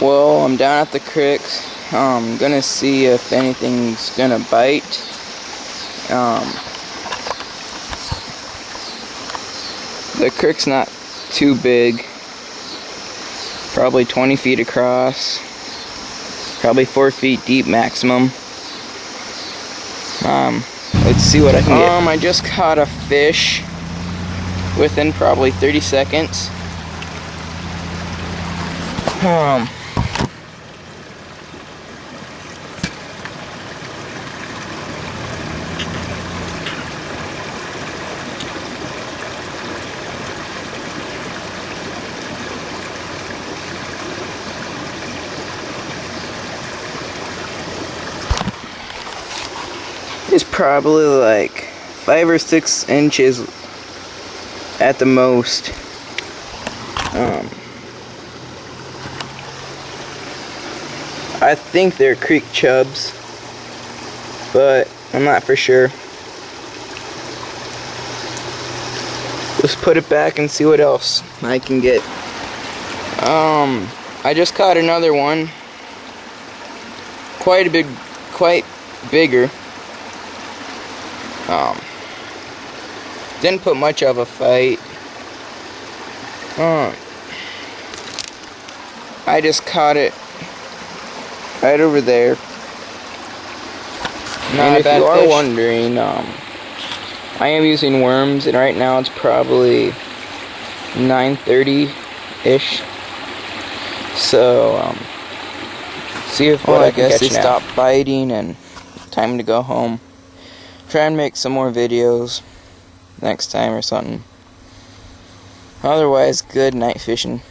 Well, I'm down at the creek. I'm gonna see if anything's gonna bite. The creek's not too big. Probably 20 feet across. Probably 4 feet deep maximum. Let's see what I can get. I just caught a fish within probably 30 seconds. It's probably like 5 or 6 inches at the most. I think they're creek chubs, but I'm not for sure. Let's put it back and see what else I can get. I just caught another one. Quite bigger. Didn't put much of a fight. I just caught it right over there. And if you are wondering, I am using worms, and right now it's probably 9:30-ish. So, see if what I guess they stop biting and time to go home. Try and make some more videos next time or something. Otherwise, good night fishing.